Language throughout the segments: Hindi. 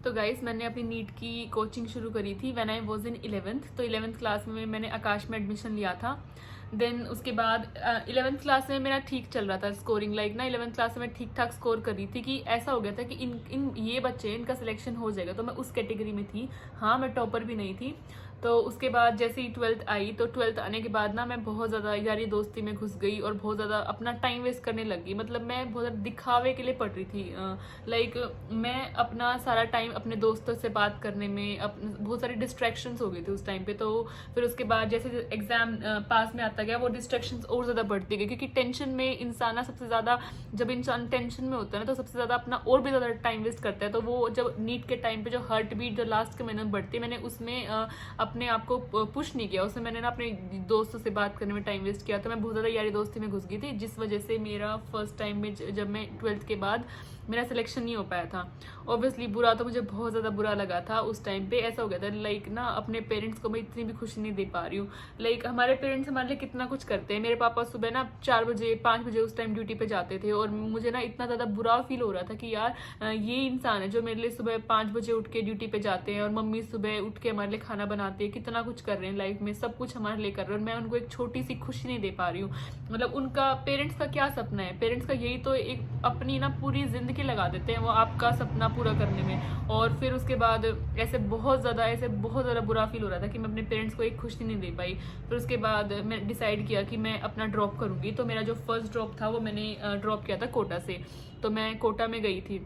तो गाइस मैंने अपनी नीट की कोचिंग शुरू करी थी when I was in 11th। तो 11th क्लास में मैंने आकाश में एडमिशन लिया था। देन उसके बाद 11th क्लास में मेरा ठीक चल रहा था स्कोरिंग, लाइक ना 11th क्लास में मैं ठीक ठाक स्कोर कर रही थी कि ऐसा हो गया था कि इन इन ये बच्चे इनका सिलेक्शन हो जाएगा, तो मैं उस कैटेगरी में थी। हाँ, मैं टॉपर भी नहीं थी। तो उसके बाद जैसे ही 12th आई, तो 12th आने के बाद ना मैं बहुत ज़्यादा यारी दोस्ती में घुस गई और बहुत ज़्यादा अपना टाइम वेस्ट करने लगी। मतलब मैं बहुत ज़्यादा दिखावे के लिए पढ़ रही थी। लाइक मैं अपना सारा टाइम अपने दोस्तों से बात करने में बहुत सारे डिस्ट्रैक्शंस हो गए थे उस टाइम पे। तो फिर उसके बाद जैसे एग्जाम पास में आता गया, वो डिस्ट्रैक्शंस और ज़्यादा बढ़ती गई, क्योंकि टेंशन में इंसान ना सबसे ज़्यादा, जब इंसान टेंशन में होता है ना, तो सबसे ज़्यादा अपना और भी ज़्यादा टाइम वेस्ट करता है। तो वो जब नीट के टाइम पे जो हार्ट बीट जो लास्ट के महीने में बढ़ती है, मैंने उसमें अपने आप को पुश नहीं किया। उसमें मैंने ना अपने दोस्तों से बात करने में टाइम वेस्ट किया। तो मैं बहुत ज़्यादा यारी दोस्ती में घुस गई थी, जिस वजह से मेरा फर्स्ट टाइम में जब मैं 12th के बाद मेरा सिलेक्शन नहीं हो पाया था। ऑब्वियसली बुरा तो मुझे बहुत ज़्यादा बुरा लगा था उस टाइम पे। ऐसा हो गया था लाइक ना अपने पेरेंट्स को मैं इतनी भी खुशी नहीं दे पा रही हूँ। लाइक हमारे पेरेंट्स हमारे लिए कितना कुछ करते हैं। मेरे पापा सुबह ना 4 बजे 5 बजे उस टाइम ड्यूटी पे जाते थे, और मुझे ना इतना ज़्यादा बुरा फील हो रहा था कि यार ये इंसान है जो मेरे लिए सुबह 5 बजे उठ के ड्यूटी पे जाते हैं, और मम्मी सुबह उठ के हमारे लिए खाना बनाती है, कितना कुछ कर रहे हैं लाइफ में, सब कुछ हमारे लिए कर रहे हैं, और मैं उनको एक छोटी सी खुशी नहीं दे पा रही हूँ। मतलब उनका पेरेंट्स का क्या सपना है, पेरेंट्स का यही तो एक अपनी ना पूरी जिंदगी लगा देते हैं वो आपका सपना पूरा करने में। और फिर उसके बाद ऐसे बहुत ज़्यादा बुरा फील हो रहा था कि मैं अपने पेरेंट्स को एक खुशी नहीं दे पाई। फिर उसके बाद मैं डिसाइड किया कि मैं अपना ड्रॉप करूँगी। तो मेरा जो फर्स्ट ड्रॉप था वो मैंने ड्रॉप किया था कोटा से। तो मैं कोटा में गई थी।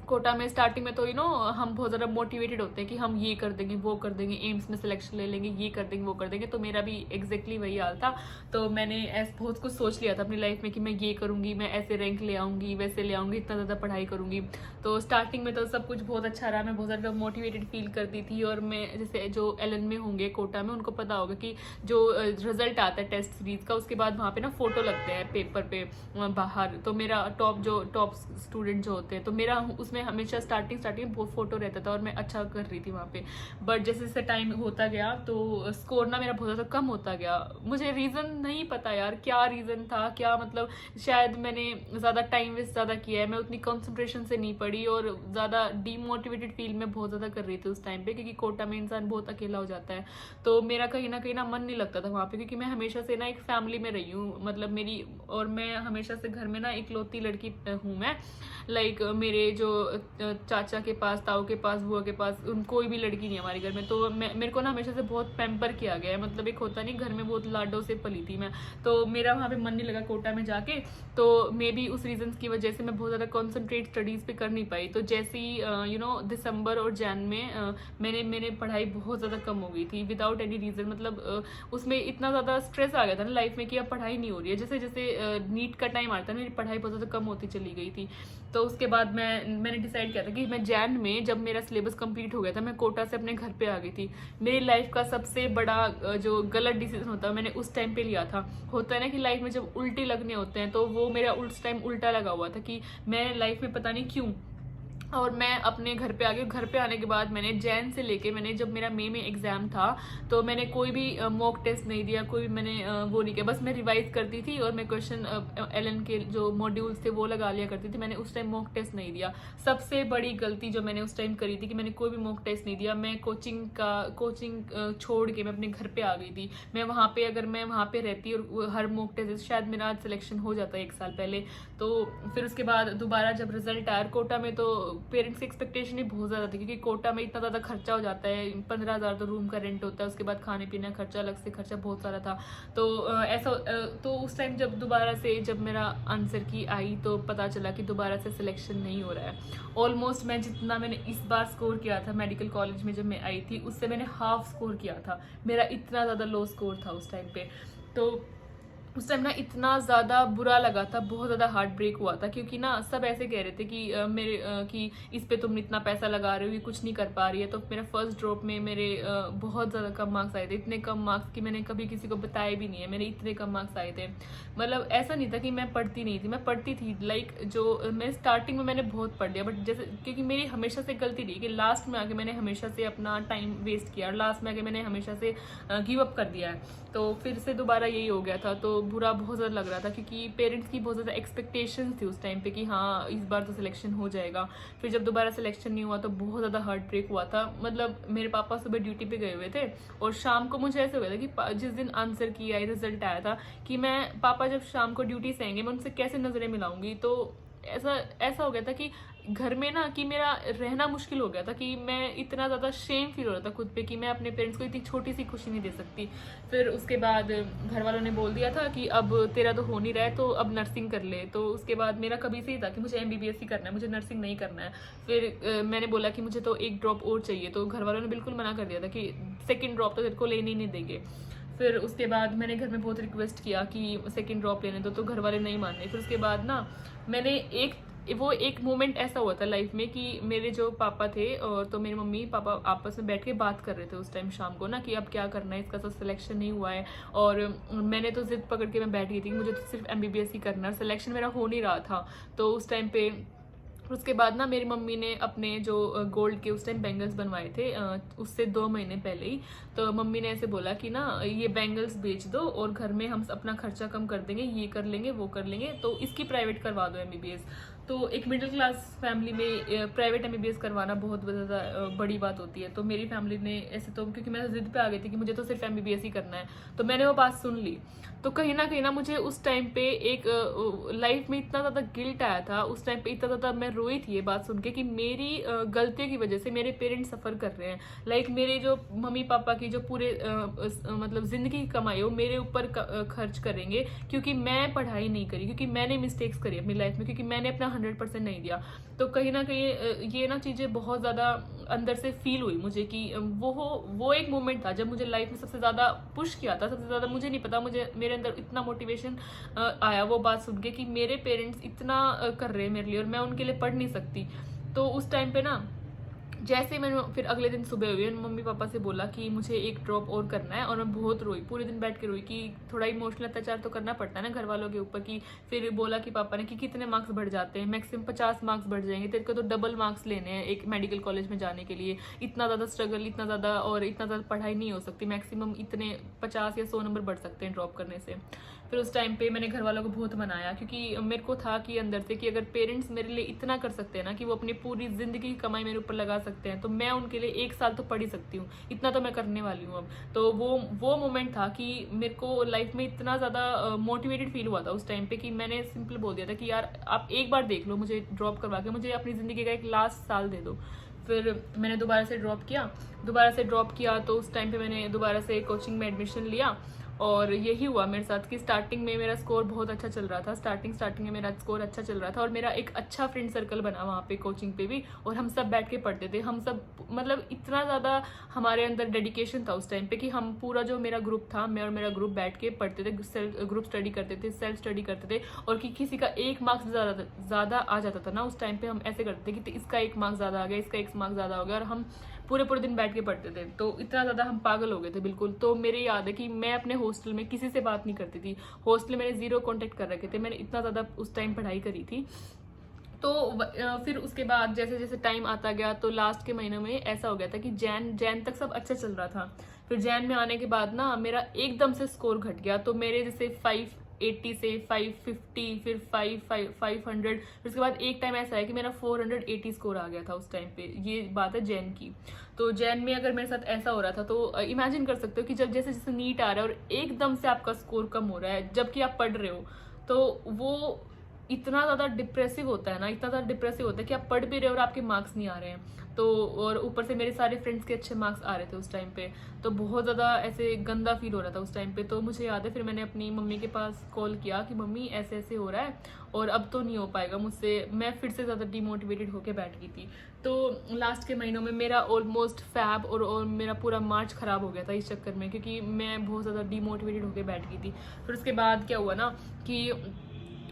कोटा में स्टार्टिंग में तो हम बहुत ज़्यादा मोटिवेटेड होते हैं कि हम ये कर देंगे, वो कर देंगे, एम्स में सिलेक्शन ले लेंगे, ये कर देंगे, वो कर देंगे। तो मेरा भी एग्जैक्टली वही हाल था। तो मैंने ऐसे बहुत कुछ सोच लिया था अपनी लाइफ में कि मैं ये करूँगी, मैं ऐसे रैंक ले आऊँगी, वैसे ले आऊँगी, इतना ज़्यादा पढ़ाई करूँगी। तो स्टार्टिंग में तो सब कुछ बहुत अच्छा रहा, मैं बहुत ज़्यादा मोटिवेटेड फील करती थी। और मैं जैसे जो एलन में होंगे कोटा में, उनको पता होगा कि जो रिजल्ट आता है टेस्ट सीरीज का, उसके बाद वहाँ पे ना फोटो लगते हैं पेपर पे बाहर। तो मेरा टॉप स्टूडेंट जो होते हैं, तो मेरा उसमें हमेशा स्टार्टिंग में बहुत फोटो रहता था, और मैं अच्छा कर रही थी वहाँ पे। बट जैसे जैसे टाइम होता गया तो स्कोर ना मेरा बहुत ज़्यादा कम होता गया। मुझे रीज़न नहीं पता यार, क्या रीज़न था, क्या मतलब शायद मैंने ज़्यादा टाइम वेस्ट ज़्यादा किया है, मैं उतनी कंसंट्रेशन से नहीं पढ़ी, और ज़्यादा डीमोटिवेटेड फील मैं बहुत ज़्यादा कर रही थी उस टाइम पे, क्योंकि कोटा में इंसान बहुत अकेला हो जाता है। तो मेरा कहीं ना मन नहीं लगता था वहाँ पे, क्योंकि मैं हमेशा से ना एक फैमिली में रही हूँ। मतलब मेरी और मैं हमेशा से घर में ना इकलौती लड़की हूँ मैं। लाइक मेरे जो चाचा के पास, ताऊ के पास, बुआ के पास, कोई भी लड़की नहीं है हमारे घर में। तो मेरे को ना हमेशा से बहुत पैम्पर किया गया है। मतलब एक होता नहीं, घर में बहुत लाडों से पली थी मैं। तो मेरा वहाँ पे मन नहीं लगा कोटा में जाके। तो मे बी उस रीजन की वजह से मैं बहुत ज़्यादा कॉन्सेंट्रेट स्टडीज़ पे कर नहीं पाई। तो जैसे ही दिसंबर और जैन में मैंने पढ़ाई बहुत ज़्यादा कम हो गई थी विदाउट एनी रीज़न। मतलब उसमें इतना ज़्यादा स्ट्रेस आ गया था ना लाइफ में कि अब पढ़ाई नहीं हो रही है। जैसे जैसे नीट का टाइम आता है, मेरी पढ़ाई बहुत ज़्यादा कम होती चली गई थी। तो उसके बाद मैंने डिसाइड किया था कि मैं जैन में, जब मेरा सिलेबस कंप्लीट हो गया था, मैं कोटा से अपने घर पे आ गई थी। मेरी लाइफ का सबसे बड़ा जो गलत डिसीजन होता है मैंने उस टाइम पे लिया था। होता है ना कि लाइफ में जब उल्टे लगने होते हैं, तो वो मेरा उस टाइम उल्टा लगा हुआ था कि मैं लाइफ में पता नहीं क्यों, और मैं अपने घर पे आ गई। घर पे आने के बाद मैंने जैन से लेके, मैंने जब मेरा मई में एग्जाम था, तो मैंने कोई भी मॉक टेस्ट नहीं दिया, कोई भी मैंने वो नहीं किया। बस मैं रिवाइज करती थी, और मैं क्वेश्चन एलन के जो मॉड्यूल्स थे वो लगा लिया करती थी। मैंने उस टाइम मॉक टेस्ट नहीं दिया। सबसे बड़ी गलती जो मैंने उस टाइम करी थी कि मैंने कोई भी मॉक टेस्ट नहीं दिया। मैं कोचिंग छोड़ के मैं अपने घर पे आ गई थी। मैं वहाँ पे, अगर मैं वहाँ पे रहती और हर मॉक टेस्ट, शायद मेरा सिलेक्शन हो जाता 1 साल पहले। तो फिर उसके बाद दोबारा जब रिजल्ट आया कोटा में, तो पेरेंट्स की एक्सपेक्टेशन भी बहुत ज़्यादा थी, क्योंकि कोटा में इतना ज़्यादा खर्चा हो जाता है। 15,000 तो रूम का रेंट होता है, उसके बाद खाने पीने का खर्चा, अलग से खर्चा बहुत सारा था। तो तो उस टाइम जब दोबारा से जब मेरा आंसर की आई, तो पता चला कि दोबारा से सिलेक्शन नहीं हो रहा है। ऑलमोस्ट मैं जितना मैंने इस बार स्कोर किया था मेडिकल कॉलेज में जब मैं आई थी, उससे मैंने हाफ स्कोर किया था। मेरा इतना ज़्यादा लो स्कोर था उस टाइम पे। तो उस टाइम ना इतना ज़्यादा बुरा लगा था, बहुत ज़्यादा हार्ट ब्रेक हुआ था, क्योंकि ना सब ऐसे कह रहे थे कि कि इस पे तुम इतना पैसा लगा रहे हो, ये कुछ नहीं कर पा रही है। तो मेरा फर्स्ट ड्रॉप में मेरे बहुत ज़्यादा कम मार्क्स आए थे। इतने कम मार्क्स कि मैंने कभी किसी को बताए भी नहीं है, मेरे इतने कम मार्क्स आए थे। मतलब ऐसा नहीं था कि मैं पढ़ती नहीं थी, मैं पढ़ती थी। लाइक जो मैं स्टार्टिंग में मैंने बहुत पढ़ लिया, बट जैसे क्योंकि मेरी हमेशा से गलती रही कि लास्ट में आके मैंने हमेशा से अपना टाइम वेस्ट किया, और लास्ट में आके मैंने हमेशा से गिव अप कर दिया है। तो फिर से दोबारा यही हो गया था। तो बुरा बहुत ज़्यादा लग रहा था, क्योंकि पेरेंट्स की बहुत ज़्यादा एक्सपेक्टेशंस थी उस टाइम पे कि हाँ इस बार तो सिलेक्शन हो जाएगा। फिर जब दोबारा सिलेक्शन नहीं हुआ तो बहुत ज़्यादा हार्ट ब्रेक हुआ था। मतलब मेरे पापा सुबह ड्यूटी पे गए हुए थे और शाम को मुझे ऐसे हो गया था कि जिस दिन आंसर की आई, रिजल्ट आया था, कि मैं पापा जब शाम को ड्यूटी से आएंगे मैं उनसे कैसे नज़रें मिलाऊंगी। तो ऐसा ऐसा हो गया था कि घर में ना कि मेरा रहना मुश्किल हो गया था, कि मैं इतना ज़्यादा शेम फील हो रहा था खुद पे कि मैं अपने पेरेंट्स को इतनी छोटी सी खुशी नहीं दे सकती। फिर उसके बाद घर वालों ने बोल दिया था कि अब तेरा तो हो नहीं रहा है तो अब नर्सिंग कर ले। तो उसके बाद मेरा कभी से ही था कि मुझे MBBS ही करना है, मुझे नर्सिंग नहीं करना है। फिर मैंने बोला कि मुझे तो एक ड्रॉप और चाहिए, तो घर वालों ने बिल्कुल मना कर दिया था कि सेकेंड ड्रॉप तो तेरे को लेने ही नहीं देंगे। फिर उसके बाद मैंने घर में बहुत रिक्वेस्ट किया कि सेकंड ड्रॉप लेने दो, तो घर वाले नहीं माने। फिर उसके बाद ना मैंने एक मोमेंट ऐसा हुआ था लाइफ में कि मेरे जो पापा थे और तो मेरी मम्मी पापा आपस में बैठ के बात कर रहे थे उस टाइम शाम को ना कि अब क्या करना है, इसका तो सिलेक्शन नहीं हुआ है। और मैंने तो जिद पकड़ के मैं बैठ गई थी कि मुझे तो सिर्फ MBBS ही करना है, सिलेक्शन मेरा हो नहीं रहा था। तो उस टाइम पे उसके बाद ना मेरी मम्मी ने अपने जो गोल्ड के उस टाइम बैंगल्स बनवाए थे उससे 2 महीने पहले ही, तो मम्मी ने ऐसे बोला कि ना ये बैंगल्स बेच दो और घर में हम अपना खर्चा कम कर देंगे, ये कर लेंगे वो कर लेंगे, तो इसकी प्राइवेट करवा दो MBBS। तो एक मिडिल क्लास फैमिली में प्राइवेट MBBS करवाना बहुत ज़्यादा बड़ी बात होती है। तो मेरी फैमिली ने ऐसे, तो क्योंकि मैं जिद पे आ गई थी कि मुझे तो सिर्फ MBBS ही करना है, तो मैंने वो बात सुन ली। तो कहीं ना मुझे उस टाइम पे एक लाइफ में इतना ज़्यादा गिल्ट आया था, उस टाइम पे इतना ज़्यादा मैं रोई थी ये बात सुन के कि मेरी गलतियों की वजह से मेरे पेरेंट्स सफ़र कर रहे हैं। लाइक मेरे जो मम्मी पापा की जो पूरे मतलब ज़िंदगी की कमाई हो मेरे ऊपर खर्च करेंगे, क्योंकि मैं पढ़ाई नहीं करी, क्योंकि मैंने मिस्टेक्स करी अपनी लाइफ में, क्योंकि मैंने अपना 100% नहीं दिया। तो कहीं ना कहीं ये ना चीज़ें बहुत ज़्यादा अंदर से फील हुई मुझे कि वो एक मोमेंट था जब मुझे लाइफ में सबसे ज़्यादा पुश किया था, सबसे ज़्यादा मुझे नहीं पता, मुझे मेरे अंदर इतना मोटिवेशन आया वो बात सुन के कि मेरे पेरेंट्स इतना कर रहे हैं मेरे लिए और मैं उनके लिए पढ़ नहीं सकती। तो उस टाइम पे ना जैसे मैंने फिर अगले दिन सुबह हुई मम्मी पापा से बोला कि मुझे एक ड्रॉप और करना है, और मैं बहुत रोई, पूरे दिन बैठ के रोई कि थोड़ा इमोशनल अत्याचार तो करना पड़ता है ना घर वालों के ऊपर। कि फिर बोला कि पापा ने कि कितने मार्क्स बढ़ जाते हैं, मैक्सिमम 50 मार्क्स बढ़ जाएंगे, तेरे को तो डबल मार्क्स लेने हैं एक मेडिकल कॉलेज में जाने के लिए, इतना ज़्यादा स्ट्रगल, इतना ज़्यादा और इतना ज़्यादा पढ़ाई नहीं हो सकती, मैक्सिमम इतने 50 या 100 नंबर बढ़ सकते हैं ड्रॉप करने से। फिर उस टाइम पे मैंने घर वालों को बहुत मनाया, क्योंकि मेरे को था कि अंदर से कि अगर पेरेंट्स मेरे लिए इतना कर सकते हैं ना कि वो अपनी पूरी ज़िंदगी की कमाई मेरे ऊपर लगा सकते हैं, तो मैं उनके लिए 1 साल तो पढ़ ही सकती हूँ, इतना तो मैं करने वाली हूँ अब। तो वो मोमेंट था कि मेरे को लाइफ में इतना ज़्यादा मोटिवेटेड फील हुआ था उस टाइम पे कि मैंने सिंपल बोल दिया था कि यार आप एक बार देख लो, मुझे ड्रॉप करवा के मुझे अपनी ज़िंदगी का एक लास्ट साल दे दो। फिर मैंने दोबारा से ड्रॉप किया। तो उस टाइम पे मैंने दोबारा से कोचिंग में एडमिशन लिया, और यही हुआ मेरे साथ कि स्टार्टिंग में मेरा स्कोर बहुत अच्छा चल रहा था, स्टार्टिंग में मेरा स्कोर अच्छा चल रहा था, और मेरा एक अच्छा फ्रेंड सर्कल बना वहाँ पे कोचिंग पे भी, और हम सब बैठ के पढ़ते थे। हम सब मतलब इतना ज़्यादा हमारे अंदर डेडिकेशन था उस टाइम पे कि हम पूरा जो मेरा ग्रुप था, मैं और मेरा ग्रुप बैठ के पढ़ते थे, ग्रुप स्टडी करते थे, सेल्फ स्टडी करते थे। और कि किसी का 1 मार्क्स ज़्यादा आ जाता था ना उस टाइम पे, हम ऐसे करते थे कि इसका 1 मार्क्स ज़्यादा आ गया, इसका 1 मार्क्स ज़्यादा हो गया, और हम पूरे दिन बैठ के पढ़ते थे। तो इतना ज़्यादा हम पागल हो गए थे बिल्कुल। तो मेरे याद है कि मैं अपने हॉस्टल में किसी से बात नहीं करती थी, हॉस्टल में मैंने 0 कॉन्टेक्ट कर रखे थे, मैंने इतना ज़्यादा उस टाइम पढ़ाई करी थी। तो फिर उसके बाद जैसे जैसे टाइम आता गया तो लास्ट के महीनों में ऐसा हो गया था कि जैन तक सब अच्छा चल रहा था। फिर जैन में आने के बाद ना मेरा एकदम से स्कोर घट गया। तो मेरे जैसे 580 से 550, फिर 500, फिर उसके बाद एक टाइम ऐसा है कि मेरा 480 स्कोर आ गया था उस टाइम पे। ये बात है जैन की। तो जैन में अगर मेरे साथ ऐसा हो रहा था तो इमेजिन कर सकते हो कि जब जैसे जैसे नीट आ रहा है और एकदम से आपका स्कोर कम हो रहा है जबकि आप पढ़ रहे हो, तो वो इतना ज़्यादा डिप्रेसिव होता है ना, इतना ज़्यादा डिप्रेसिव होता है कि आप पढ़ भी रहे हो और आपके मार्क्स नहीं आ रहे हैं। तो और ऊपर से मेरे सारे फ्रेंड्स के अच्छे मार्क्स आ रहे थे उस टाइम पे, तो बहुत ज़्यादा ऐसे गंदा फील हो रहा था उस टाइम पे। तो मुझे याद है फिर मैंने अपनी मम्मी के पास कॉल किया कि मम्मी ऐसे ऐसे हो रहा है और अब तो नहीं हो पाएगा मुझसे। मैं फिर से ज़्यादा डिमोटिवेटेड होकर बैठ गई थी। तो लास्ट के महीनों में मेरा ऑलमोस्ट फैब और मेरा पूरा मार्च ख़राब हो गया था इस चक्कर में, क्योंकि मैं बहुत ज़्यादा डिमोटिवेटेड होकर बैठ गई थी। फिर उसके बाद क्या हुआ ना कि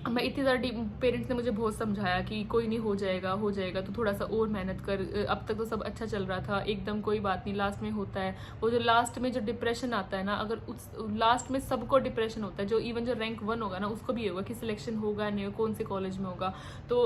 मैं इतनी ज़्यादा पेरेंट्स ने मुझे बहुत समझाया कि कोई नहीं, हो जाएगा हो जाएगा, तो थोड़ा सा और मेहनत कर, अब तक तो सब अच्छा चल रहा था, एकदम कोई बात नहीं, लास्ट में होता है। वो जो लास्ट में जो डिप्रेशन आता है ना, अगर उस लास्ट में सबको डिप्रेशन होता है, जो इवन जो रैंक 1 होगा ना उसको भी होगा कि सिलेक्शन होगा नहीं, कौन से कॉलेज में होगा। तो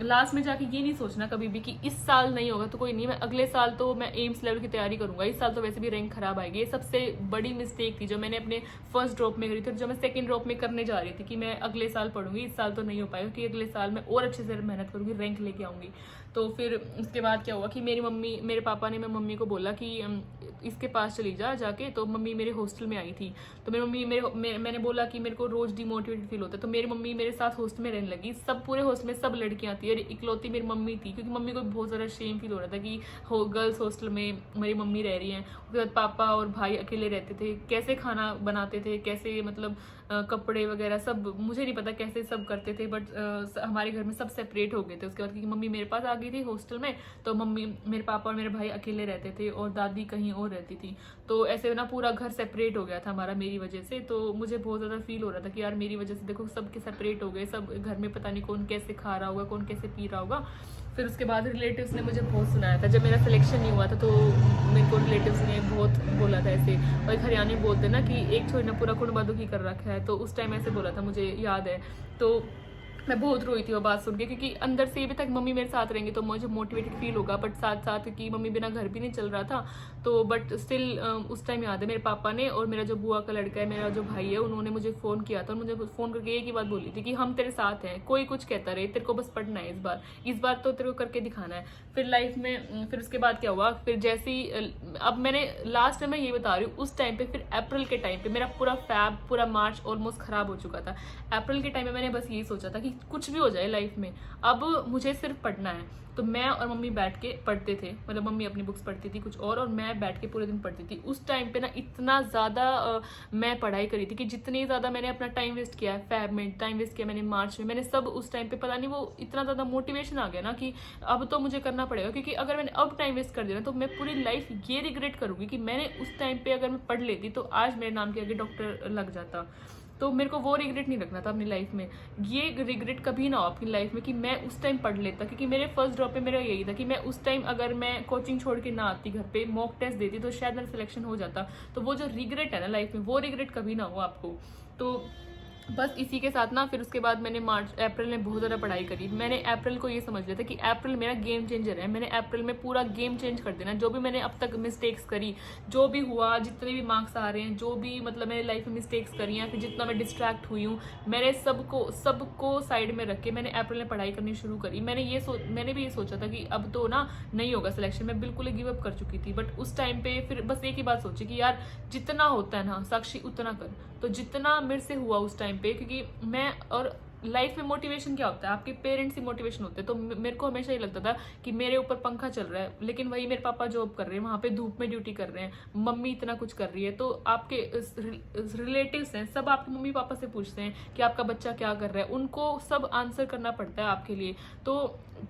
लास्ट में जाके ये नहीं सोचना कभी भी कि इस साल नहीं होगा तो कोई नहीं, मैं अगले साल तो मैं एम्स लेवल की तैयारी करूंगा, इस साल तो वैसे भी रैंक खराब आएगी। ये सबसे बड़ी मिस्टेक थी जो मैंने अपने फर्स्ट ड्रॉप में करी थी, जो मैं सेकेंड ड्रॉप में करने जा रही थी कि मैं अगले साल पढ़ूंगी, इस साल तो नहीं हो पाएगा, कि अगले साल मैं और अच्छे से मेहनत करूंगी, रैंक लेके आऊंगी। तो फिर उसके बाद क्या हुआ कि मेरे पापा ने मेरी मम्मी को बोला कि इसके पास चली जाके। तो मम्मी मेरे हॉस्टल में आई थी, तो मेरी मम्मी मैंने बोला कि मेरे को रोज डिमोटिवेटेड फील होता है, तो मेरी मम्मी मेरे साथ हॉस्टल में रहने लगी। सब पूरे हॉस्टल में सब लड़कियां थी और इकलौती मेरी मम्मी थी, क्योंकि मम्मी को बहुत ज़्यादा शेम फील हो रहा था कि गर्ल्स हॉस्टल में मेरी मम्मी रह रही हैं। उसके बाद पापा और भाई अकेले रहते थे, कैसे खाना बनाते थे, कैसे मतलब कपड़े वगैरह सब, मुझे नहीं पता कैसे सब करते थे, बट हमारे घर में सब सेपरेट हो गए थे उसके बाद, क्योंकि मम्मी मेरे पास आ गई थी हॉस्टल में। तो मम्मी, मेरे पापा और मेरे भाई अकेले रहते थे और दादी कहीं और रहती थी। तो ऐसे ना पूरा घर सेपरेट हो गया था हमारा मेरी वजह से। तो मुझे बहुत ज़्यादा फील हो रहा था कि यार मेरी वजह से देखो सब के सेपरेट हो गए, सब घर में पता नहीं कौन कैसे खा रहा होगा, कौन कैसे पी रहा होगा। फिर उसके बाद रिलेटिव्स ने मुझे बहुत सुनाया था, जब मेरा सिलेक्शन नहीं हुआ था तो मेरे को रिलेटिव्स ने बहुत बोला था ऐसे, और एक हरियाणवी बोलते ना कि एक छोरी ना पूरा कुंडबा दुखी कर रखा है, तो उस टाइम ऐसे बोला था, मुझे याद है। तो मैं बहुत रोई थी वो बात सुन के, क्योंकि अंदर से भी तक मम्मी मेरे साथ रहेंगे तो मुझे मोटिवेटेड फील होगा, बट साथ साथ कि मम्मी बिना घर भी नहीं चल रहा था। तो बट स्टिल उस टाइम याद है मेरे पापा ने और मेरा जो बुआ का लड़का है, मेरा जो भाई है, उन्होंने मुझे फ़ोन किया था और मुझे फ़ोन करके एक ही बात बोली थी कि हम तेरे साथ हैं, कोई कुछ कहता रहे, तेरे को बस पढ़ना है, इस बार तो तेरे को करके दिखाना है। फिर लाइफ में फिर उसके बाद क्या हुआ, फिर जैसे ही अब मैंने लास्ट में मैं ये बता रही हूँ, उस टाइम पे फिर अप्रैल के टाइम पे मेरा पूरा मार्च ऑलमोस्ट ख़राब हो चुका था। अप्रैल के टाइम में मैंने बस यही सोचा था कि कुछ भी हो जाए लाइफ में, अब मुझे सिर्फ पढ़ना है। तो मैं और मम्मी बैठ के पढ़ते थे, मतलब मम्मी अपनी बुक्स पढ़ती थी कुछ और मैं बैठ के पूरे दिन पढ़ती थी। उस टाइम पे ना इतना ज़्यादा मैं पढ़ाई करी थी कि जितनी ज़्यादा मैंने अपना टाइम वेस्ट किया है, फेब में टाइम वेस्ट किया मैंने, मार्च में मैंने, सब उस टाइम पे पता नहीं वो इतना ज़्यादा मोटिवेशन आ गया ना कि अब तो मुझे करना पड़ेगा, क्योंकि अगर मैंने अब टाइम वेस्ट कर दिया ना तो मैं पूरी लाइफ ये रिग्रेट करूँगी कि मैंने उस टाइम पे अगर मैं पढ़ लेती तो आज मेरे नाम के आगे डॉक्टर लग जाता। तो मेरे को वो रिग्रेट नहीं रखना था अपनी लाइफ में, ये रिग्रेट कभी ना हो अपनी लाइफ में कि मैं उस टाइम पढ़ लेता, क्योंकि मेरे फर्स्ट ड्रॉप पे मेरा यही था कि मैं उस टाइम अगर मैं कोचिंग छोड़ के ना आती, घर पे मॉक टेस्ट देती तो शायद मेरा सिलेक्शन हो जाता। तो वो जो रिग्रेट है ना लाइफ में, वो रिग्रेट कभी ना हो आपको। तो बस इसी के साथ ना फिर उसके बाद मैंने अप्रैल में बहुत ज़्यादा पढ़ाई करी। मैंने अप्रैल को ये समझ लिया था कि अप्रैल मेरा गेम चेंजर है, मैंने अप्रैल में पूरा गेम चेंज कर देना। जो भी मैंने अब तक मिस्टेक्स करी, जो भी हुआ, जितने भी मार्क्स आ रहे हैं, जो भी मतलब मैंने लाइफ में मिस्टेक्स करी हैं, फिर जितना मैं डिस्ट्रैक्ट हुई हूँ, मैंने सबको साइड में रख के मैंने अप्रैल में पढ़ाई करनी शुरू करी। मैंने भी ये सोचा था कि अब तो ना नहीं होगा सिलेक्शन, मैं बिल्कुल ही गिव अप कर चुकी थी। बट उस टाइम पे फिर बस एक ही बात सोची कि यार जितना होता है ना साक्षी उतना कर। तो जितना मेरे से हुआ उस टाइम पे, क्योंकि मैं और लाइफ में मोटिवेशन क्या होता है, आपके पेरेंट्स ही मोटिवेशन होते हैं। तो मेरे को हमेशा ये लगता था कि मेरे ऊपर पंखा चल रहा है, लेकिन वही मेरे पापा जॉब कर रहे हैं, वहाँ पे धूप में ड्यूटी कर रहे हैं, मम्मी इतना कुछ कर रही है। तो आपके रिलेटिव्स हैं, सब आपके मम्मी पापा से पूछते हैं कि आपका बच्चा क्या कर रहा है, उनको सब आंसर करना पड़ता है आपके लिए। तो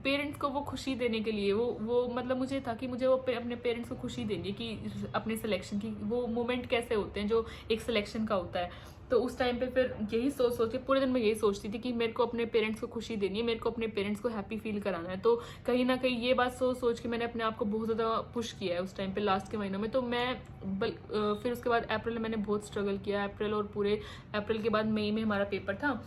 पेरेंट्स को वो खुशी देने के लिए वो मतलब मुझे था कि मुझे वो अपने पेरेंट्स को खुशी देनी है कि अपने सिलेक्शन की वो मोमेंट कैसे होते हैं जो एक सिलेक्शन का होता है। तो उस टाइम पे फिर यही सोच के पूरे दिन मैं यही सोचती थी कि मेरे को अपने पेरेंट्स को खुशी देनी है, मेरे को अपने पेरेंट्स को हैप्पी फील कराना है। तो कहीं ना कहीं ये बात सोच के मैंने अपने आप को बहुत ज़्यादा पुश किया है उस टाइम पे लास्ट के महीनों में। तो मैं फिर उसके बाद अप्रैल में मैंने बहुत स्ट्रगल किया। अप्रैल और पूरे अप्रैल के बाद मई में हमारा पेपर था।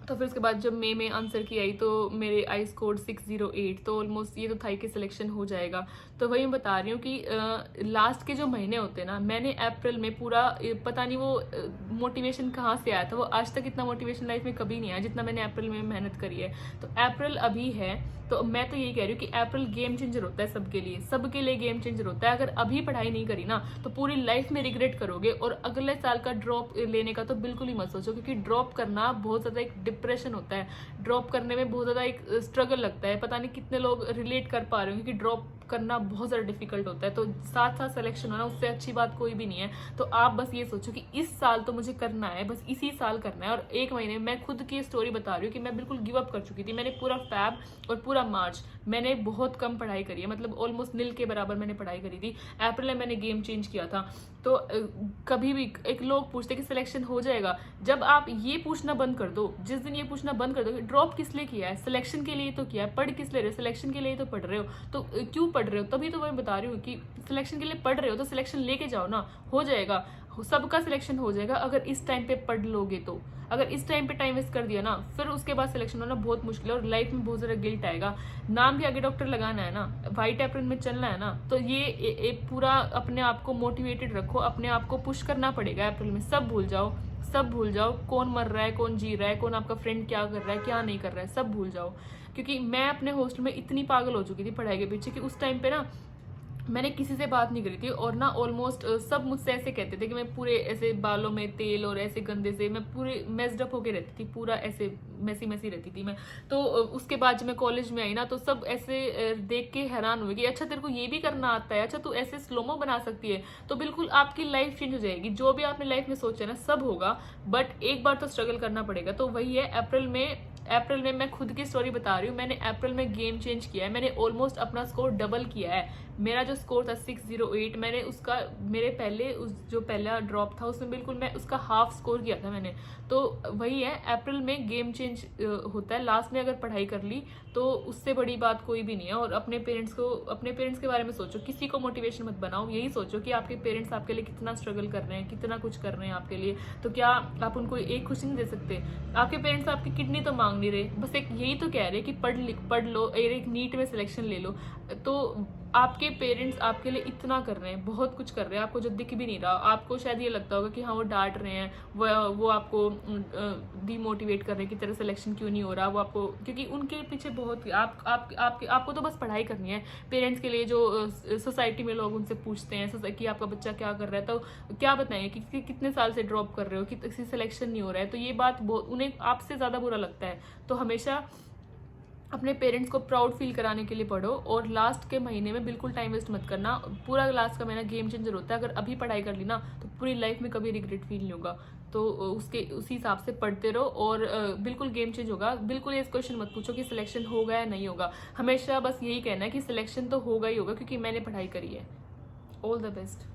तो फिर उसके बाद जब मई में आंसर की आई तो मेरे आई स्कोर 608, तो ऑलमोस्ट ये तो था कि सिलेक्शन हो जाएगा। तो वही मैं बता रही हूँ कि लास्ट के जो महीने होते हैं ना, मैंने अप्रैल में पूरा पता नहीं वो मोटिवेशन कहाँ से आया था, वो आज तक इतना मोटिवेशन लाइफ में कभी नहीं आया जितना मैंने अप्रैल में मेहनत करी है। तो अप्रैल अभी है, तो मैं तो यही कह रही हूँ कि अप्रैल गेम चेंजर होता है सबके लिए गेम चेंजर होता है। अगर अभी पढ़ाई नहीं करी ना तो पूरी लाइफ में रिग्रेट करोगे, और अगले साल का ड्रॉप लेने का तो बिल्कुल ही मत सोचो, क्योंकि ड्रॉप करना बहुत ज़्यादा एक डिप्रेशन होता है। ड्रॉप करने में बहुत ज़्यादा एक स्ट्रगल लगता है, पता नहीं कितने लोग रिलेट कर पा रहे हो, क्योंकि ड्रॉप करना बहुत ज़्यादा डिफिकल्ट होता है। तो साथ साथ सिलेक्शन होना उससे अच्छी बात कोई भी नहीं है। तो आप बस ये सोचो कि इस साल तो मुझे करना है, बस इसी साल करना है। और 1 महीने में मैं खुद की स्टोरी बता रही हूँ कि मैं बिल्कुल गिव अप कर चुकी थी। मैंने पूरा फैब और पूरा मार्च मैंने बहुत कम पढ़ाई करी है, मतलब ऑलमोस्ट नील के बराबर मैंने पढ़ाई करी थी। अप्रैल में मैंने गेम चेंज किया था। तो कभी भी एक लोग पूछते कि सिलेक्शन हो जाएगा, जब आप ये पूछना बंद कर दो, जिस दिन ये पूछना बंद कर दो कि ड्रॉप किस लिए किया है, सिलेक्शन के लिए तो किया है, पढ़ किस लिए रहे हो, सिलेक्शन के लिए तो पढ़ रहे हो, तो क्यों पढ़ रहे हो, तभी तो मैं बता रही हूँ कि सिलेक्शन के लिए पढ़ रहे हो तो सिलेक्शन लेके जाओ ना, हो जाएगा, सबका सिलेक्शन हो जाएगा अगर इस टाइम पे पढ़ लोगे तो। अगर इस टाइम पे टाइम वेस्ट कर दिया ना, फिर उसके बाद सिलेक्शन होना बहुत मुश्किल है और लाइफ में बहुत ज़्यादा गिल्ट आएगा। नाम भी आगे डॉक्टर लगाना है ना, वाइट एप्रन में चलना है ना, तो ये एक पूरा अपने आप को मोटिवेटेड रखो, अपने आप को पुश करना पड़ेगा। अप्रैल में सब भूल जाओ, सब भूल जाओ, कौन मर रहा है, कौन जी रहा है, कौन आपका फ्रेंड क्या कर रहा है, क्या नहीं कर रहा है, सब भूल जाओ। क्योंकि मैं अपने हॉस्टल में इतनी पागल हो चुकी थी पढ़ाई के पीछे कि उस टाइम पे ना मैंने किसी से बात नहीं करी थी। और ना ऑलमोस्ट सब मुझसे ऐसे कहते थे कि मैं पूरे ऐसे बालों में तेल और ऐसे गंदे से मैं पूरे मेस्ड अप होके रहती थी, पूरा ऐसे मैसी मैसी रहती थी मैं। तो उसके बाद जब मैं कॉलेज में आई ना, तो सब ऐसे देख के हैरान हुए कि अच्छा तेरे को ये भी करना आता है, अच्छा तू ऐसे स्लोमो बना सकती है। तो बिल्कुल आपकी लाइफ चेंज हो जाएगी। जो भी आपने लाइफ में सोचा ना सब होगा, बट एक बार तो स्ट्रगल करना पड़ेगा। तो वही है, अप्रैल में मैं खुद की स्टोरी बता रही हूँ। मैंने अप्रैल में गेम चेंज किया है, मैंने ऑलमोस्ट अपना स्कोर डबल किया है। मेरा जो स्कोर था 608, मैंने उसका मेरे पहले जो पहला ड्रॉप था उसमें बिल्कुल मैं उसका हाफ स्कोर किया था मैंने। तो वही है, अप्रैल में गेम चेंज होता है। लास्ट में अगर पढ़ाई कर ली तो उससे बड़ी बात कोई भी नहीं है। और अपने पेरेंट्स के बारे में सोचो, किसी को मोटिवेशन मत बनाओ, यही सोचो कि आपके पेरेंट्स आपके लिए कितना स्ट्रगल कर रहे हैं, कितना कुछ कर रहे हैं आपके लिए। तो क्या आप उनको एक खुशी नहीं दे सकते? आपके पेरेंट्स आपकी किडनी तो मांग नहीं रहे, बस एक यही तो कह रहे कि पढ़ लो, एक नीट में सिलेक्शन ले लो। तो आपके पेरेंट्स आपके लिए इतना कर रहे हैं, बहुत कुछ कर रहे हैं, आपको जो दिख भी नहीं रहा। आपको शायद ये लगता होगा कि हाँ वो डांट रहे हैं, वो आपको डीमोटिवेट कर रहे हैं कि तेरा सिलेक्शन क्यों नहीं हो रहा, वो आपको, क्योंकि उनके पीछे बहुत आपको तो बस पढ़ाई करनी है। पेरेंट्स के लिए जो सोसाइटी में लोग उनसे पूछते हैं कि आपका बच्चा क्या कर रहा है, तो क्या बताएं कि कितने साल से ड्रॉप कर रहे हो, कि किसी सिलेक्शन नहीं हो रहा है, तो ये बात बहुत उन्हें आपसे ज़्यादा बुरा लगता है। तो हमेशा अपने पेरेंट्स को प्राउड फील कराने के लिए पढ़ो। और लास्ट के महीने में बिल्कुल टाइम वेस्ट मत करना, पूरा लास्ट का महीना गेम चेंजर होता है। अगर अभी पढ़ाई कर ली ना तो पूरी लाइफ में कभी रिग्रेट फील नहीं होगा। तो उसी हिसाब से पढ़ते रहो और बिल्कुल गेम चेंज होगा। बिल्कुल ये क्वेश्चन मत पूछो कि सिलेक्शन होगा या नहीं होगा, हमेशा बस यही कहना है कि सिलेक्शन तो होगा ही होगा, क्योंकि मैंने पढ़ाई करी है। All the best.